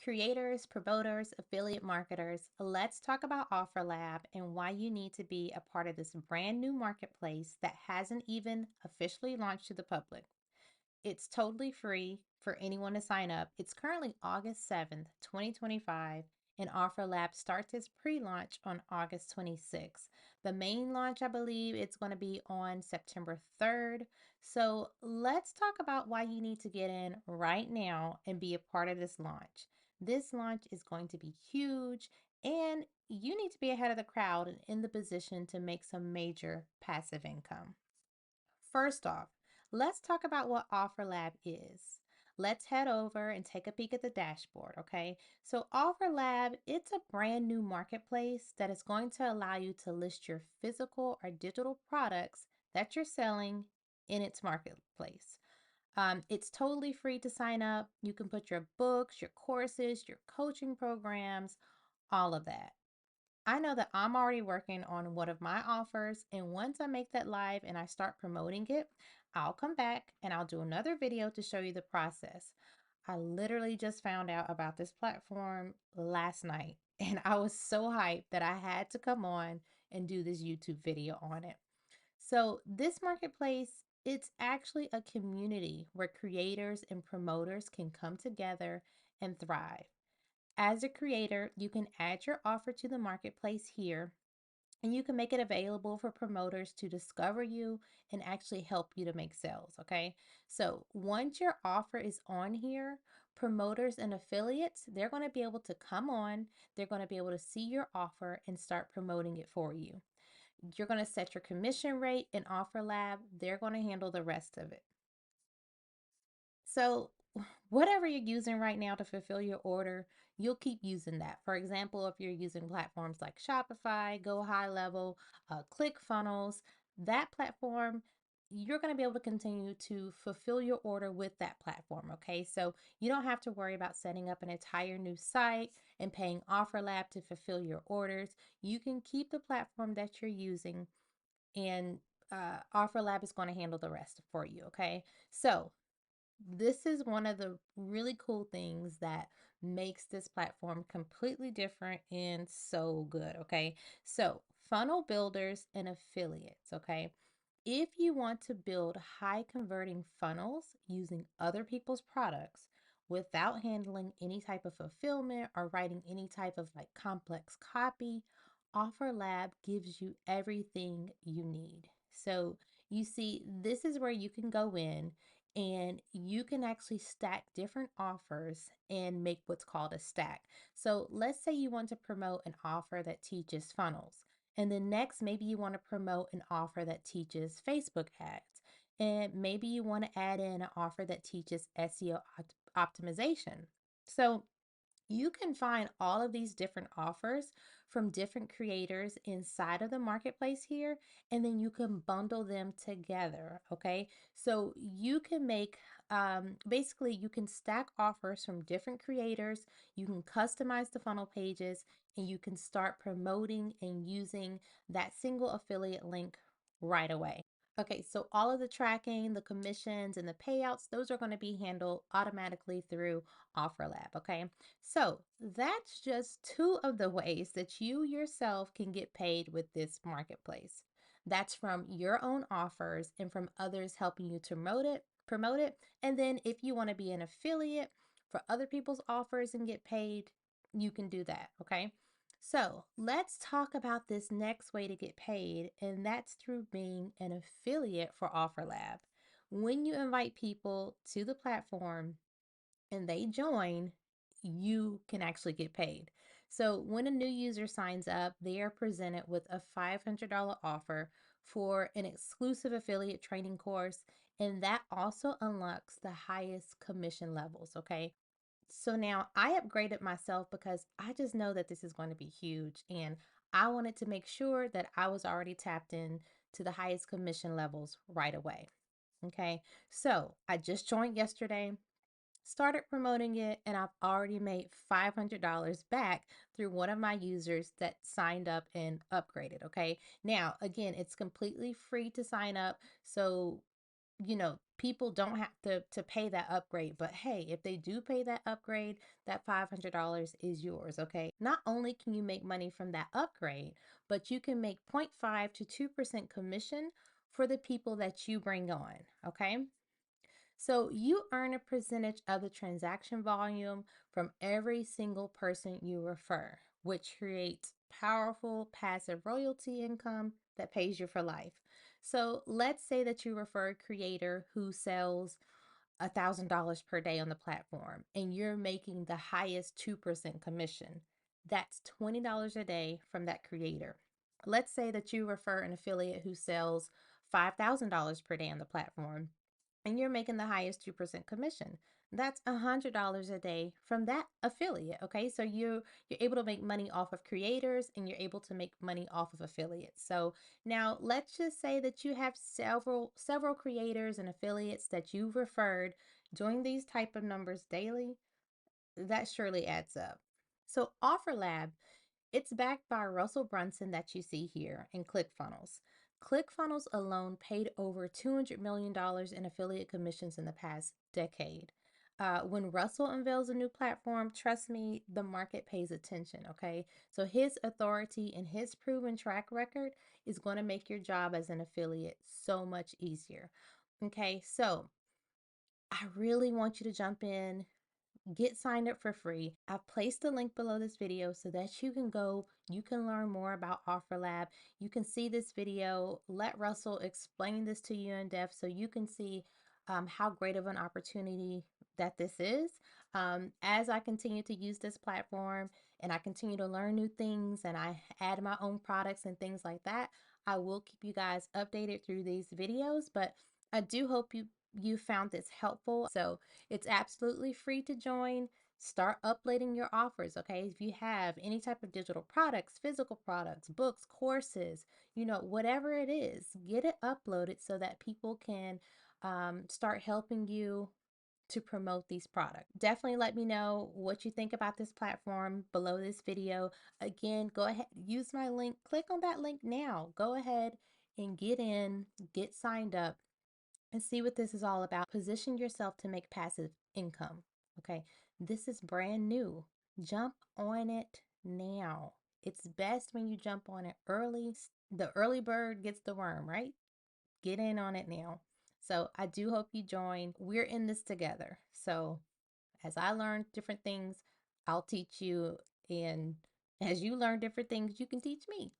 Creators, promoters, affiliate marketers, let's talk about OfferLab and why you need to be a part of this brand new marketplace that hasn't even officially launched to the public. It's totally free for anyone to sign up. It's currently August 7th, 2025, and OfferLab starts its pre-launch on August 26th. The main launch, I believe, it's going to be on September 3rd. So let's talk about why you need to get in right now and be a part of this launch. This launch is going to be huge, and you need to be ahead of the crowd and in the position to make some major passive income. First off, let's talk about what OfferLab is. Let's head over and take a peek at the dashboard, okay? So OfferLab, it's a brand new marketplace that is going to allow you to list your physical or digital products that you're selling in its marketplace. It's totally free to sign up. You can put your books, your courses, your coaching programs, all of that. I know that I'm already working on one of my offers, and once I make that live and I start promoting it, I'll come back and I'll do another video to show you the process. I literally just found out about this platform last night, and I was so hyped that I had to come on and do this YouTube video on it. So, this marketplace, it's actually a community where creators and promoters can come together and thrive. As a creator, you can add your offer to the marketplace here, and you can make it available for promoters to discover you and actually help you to make sales. Okay. So once your offer is on here, promoters and affiliates, they're going to be able to come on, they're going to be able to see your offer and start promoting it for you. You're going to set your commission rate in OfferLab, they're going to handle the rest of it. So, whatever you're using right now to fulfill your order, you'll keep using that. For example, if you're using platforms like Shopify, Go High Level, ClickFunnels, that platform, you're going to be able to continue to fulfill your order with that platform. Okay, so you don't have to worry about setting up an entire new site and paying OfferLab to fulfill your orders. You can keep the platform that you're using, and OfferLab is going to handle the rest for you. Okay, so this is one of the really cool things that makes this platform completely different and so good. Okay. So, funnel builders and affiliates. Okay. If you want to build high converting funnels using other people's products without handling any type of fulfillment or writing any type of like complex copy, OfferLab gives you everything you need. So, you see, this is where you can go in and you can actually stack different offers and make what's called a stack. So, let's say you want to promote an offer that teaches funnels. And then next, maybe you want to promote an offer that teaches Facebook ads. And maybe you want to add in an offer that teaches SEO optimization. So you can find all of these different offers from different creators inside of the marketplace here, and then you can bundle them together. Okay, so you can make basically you can stack offers from different creators, you can customize the funnel pages, and you can start promoting and using that single affiliate link right away. Okay, so all of the tracking, the commissions, and the payouts, those are going to be handled automatically through OfferLab. Okay, so that's just two of the ways that you yourself can get paid with this marketplace. That's from your own offers and from others helping you to promote it. And then if you want to be an affiliate for other people's offers and get paid, you can do that. Okay. So let's talk about this next way to get paid, and that's through being an affiliate for OfferLab. When you invite people to the platform and they join, you can actually get paid. So when a new user signs up, they are presented with a $500 offer for an exclusive affiliate training course, and that also unlocks the highest commission levels. Okay, so now I upgraded myself because I just know that this is going to be huge, and I wanted to make sure that I was already tapped in to the highest commission levels right away. Okay. So I just joined yesterday, started promoting it, and I've already made $500 back through one of my users that signed up and upgraded. Okay. Now, again, it's completely free to sign up. So people don't have to pay that upgrade. But hey, if they do pay that upgrade, that $500 is yours, okay? Not only can you make money from that upgrade, but you can make 0.5 to 2% commission for the people that you bring on, okay? So you earn a percentage of the transaction volume from every single person you refer, which creates powerful passive royalty income that pays you for life. So let's say that you refer a creator who sells $1,000 per day on the platform and you're making the highest 2% commission. That's $20 a day from that creator. Let's say that you refer an affiliate who sells $5,000 per day on the platform and you're making the highest 2% commission. That's $100 a day from that affiliate. Okay. So you're able to make money off of creators and you're able to make money off of affiliates. So now let's just say that you have several creators and affiliates that you've referred doing these type of numbers daily. That surely adds up. So OfferLab, it's backed by Russell Brunson that you see here in ClickFunnels. ClickFunnels alone paid over $200 million in affiliate commissions in the past decade. When Russell unveils a new platform, trust me, the market pays attention, okay? So his authority and his proven track record is going to make your job as an affiliate so much easier. Okay, so I really want you to jump in, get signed up for free. I've placed the link below this video so that you can learn more about OfferLab. You can see this video, let Russell explain this to you in depth so you can see how great of an opportunity that this is. As I continue to use this platform and I continue to learn new things and I add my own products and things like that, I will keep you guys updated through these videos, but I do hope you found this helpful. So it's absolutely free to join. Start uploading your offers, okay? If you have any type of digital products, physical products, books, courses, whatever it is, get it uploaded so that people can start helping you to promote these products. Definitely let me know what you think about this platform below this video. Again, go ahead, use my link, click on that link now. Go ahead and get signed up and see what this is all about. Position yourself to make passive income. Okay, this is brand new. Jump on it now. It's best when you jump on it early. The early bird gets the worm, right? Get in on it now. So I do hope you join. We're in this together. So as I learn different things, I'll teach you. And as you learn different things, you can teach me.